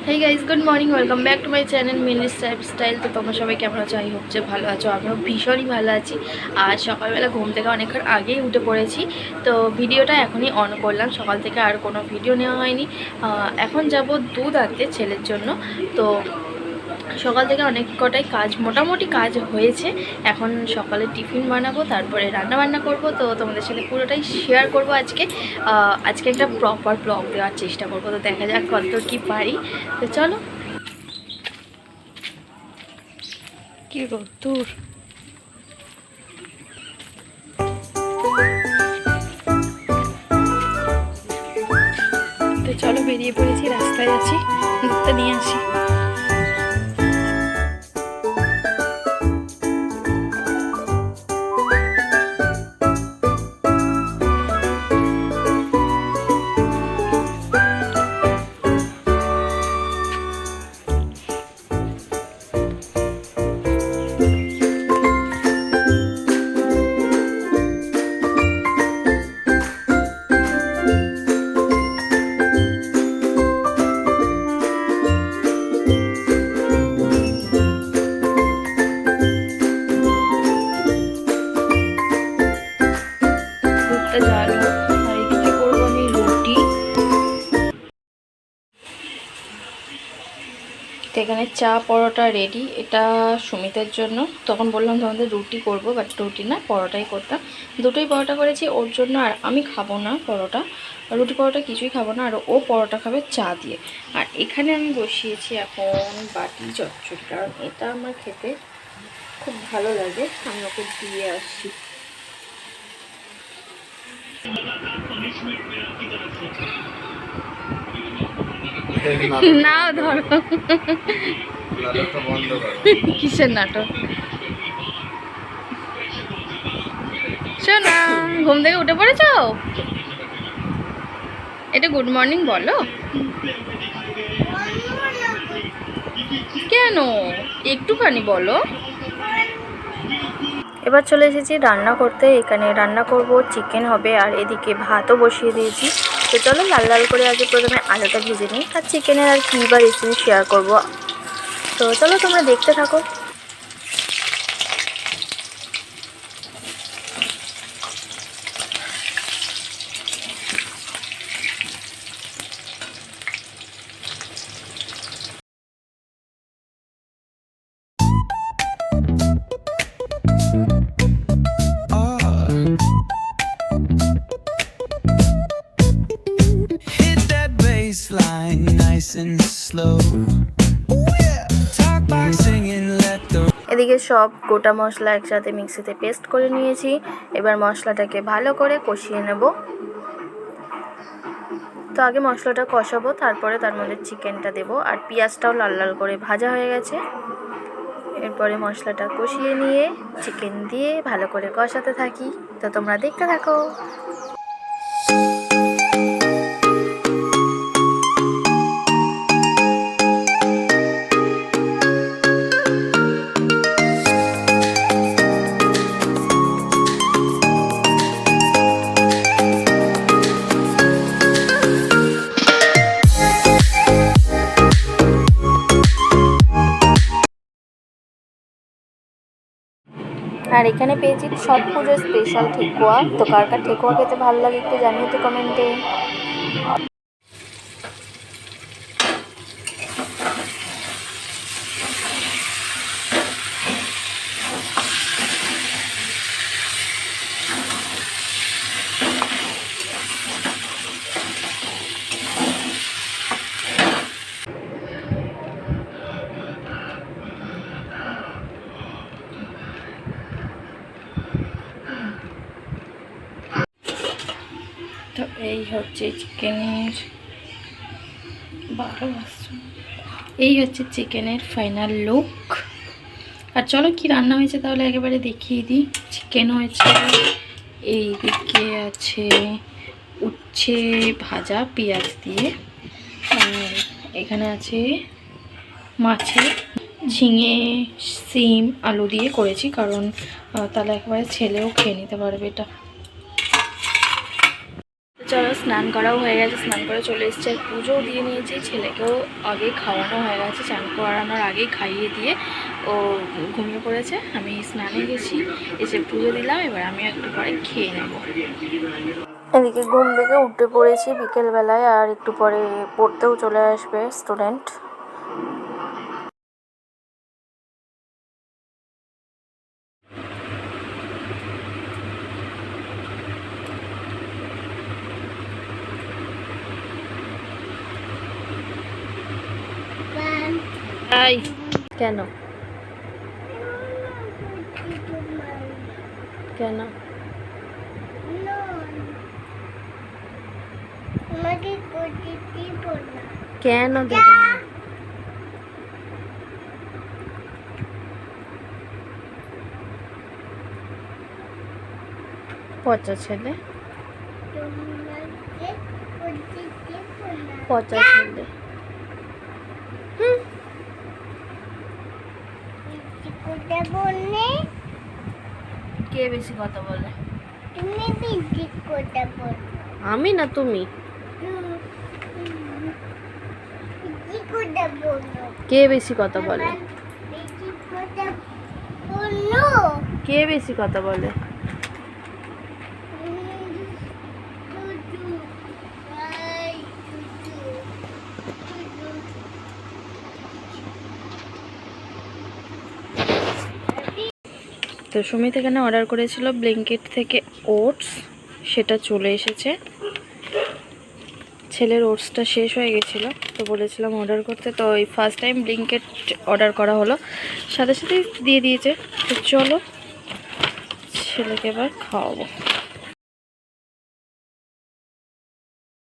Hey guys, good morning, welcome back to my channel Mini's lifestyle. তো তোমরা সবাই কেমন আছো? আই হোপ যে ভালো আছো। আমিও ভীষণই ভালো আছি। আর সকালবেলা ঘুম থেকে অনেকক্ষণ আগেই উঠে পড়েছি। তো ভিডিওটা এখনই অন করলাম, সকাল থেকে আর কোনো ভিডিও নেওয়া হয়নি। এখন যাব দুধ আনতে ছেলের জন্য। তো সকাল থেকে অনেক কটাই কাজ, মোটামুটি কাজ হয়েছে। এখন সকালে টিফিন বানাবো, তারপরে রান্না বান্না করব। তো তোমাদের সাথে পুরোটাই শেয়ার করব আজকে একটা প্রপার ব্লগ দেওয়ার চেষ্টা করব। তো দেখা যাক কতদূর কি পারি। তো চলো। কি রোদ্দুর! তো চলো, বেরিয়ে পড়েছি, রাস্তায় আছি, দুধটা নিয়ে আসি। দুধটা জাল হোক, আর এদিকে করবো আমি রুটি। তো এখানে চা পরোটা রেডি। এটা সুমিতের জন্য। তখন বললাম তোমাদের রুটি করব, বাট রুটি না, পরোটাই করতাম। দুটোই পরোটা করেছি ওর জন্য। আর আমি খাবো না পরোটা, রুটি পরোটা কিছুই খাবো না। আর ও পরোটা খাবে চা দিয়ে। আর এখানে আমি বসিয়েছি এখন বাটি চচ্চড়ি, কারণ এটা আমার খেতে খুব ভালো লাগে। আমি ওকে দিয়ে আসছি। না ধরো, কিসের নাটক? শোনা, ঘুম থেকে উঠে পড়েছো? এটা গুড মর্নিং বলো। কেন? একটুখানি বলো। এবার চলে এসেছি রান্না করতে। এখানে রান্না করব, চিকেন হবে, আর এদিকে ভাতও বসিয়ে দিয়েছি। তো চলো, লাল লাল করে আগে প্রথমে আলুটা ভেজে নিই। আর চিকেনের আর কী বা রেসিপি শেয়ার করব। তো চলো, তোমরা দেখতে থাকো। Line nice and slow. Talk by singing, let the এদিকে সব গোটা মশলা একসাথে মিক্সিতে পেস্ট করে নিয়েছি। এবার মশলাটাকে ভালো করে কষিয়ে নেব। তো আগে মশলাটা কষাবো, তারপরে তার মধ্যে চিকেনটা দেবো। আর পেঁয়াজটাও লাল লাল করে ভাজা হয়ে গেছে। এরপরে মশলাটা কষিয়ে নিয়ে চিকেন দিয়ে ভালো করে কষাতে থাকি। তো তোমরা দেখতে থাকো। আর এখানে পেয়েছি ছট পুজোর স্পেশাল ঠেকুয়া। তো কার কার ঠেকুয়া খেতে ভালো লাগে একটু জানিয়ে তো কমেন্টে। তো এই হচ্ছে চিকেনের ফাইনাল লুক। আর চলো, কি রান্না হয়েছে তাহলে একেবারে দেখিয়ে দিই। চিকেন হয়েছে, এইদিকে আছে উচ্ছে ভাজা পেঁয়াজ দিয়ে, আর এখানে আছে মাছের ঝিঙে সিম আলু দিয়ে করেছি, কারণ তাহলে একেবারে ছেলেও খেয়ে নিতে পারবে এটা। চলো স্নান করাও হয়ে গেছে, স্নান করে চলে এসেছি, আর পুজোও দিয়ে নিয়েছি। ছেলেকেও আগেই খাওয়ানো হয়ে গেছে, চান করানোর আগেই খাইয়ে দিয়ে ও ঘুমিয়ে পড়েছে। আমি স্নানে গেছি, এসে পুজো দিলাম, এবার আমি একটু পরে খেয়ে নেব। এদিকে ঘুম থেকে উঠে পড়েছি বিকেলবেলায়, আর একটু পরে পড়তেও চলে আসবে স্টুডেন্ট। তাই কেন কেন কেন দেব না? পচা ছেলে, পচা ছেলে। কে বেশি কথা বলে? আমি না তুমি? কে বেশি কথা বলে? কে বেশি কথা বলে? তো সুমিত এখানে অর্ডার করেছিল ব্লিঙ্কিট থেকে ওটস, সেটা চলে এসেছে। ছেলের ওটসটা শেষ হয়ে গেছিলো, তো বলেছিলাম অর্ডার করতে, তো এই ফার্স্ট টাইম ব্লিঙ্কিট অর্ডার করা হলো, সাথে সাথেই দিয়ে দিয়েছে। তো চলো ছেলেকে এবার খাওয়াবো।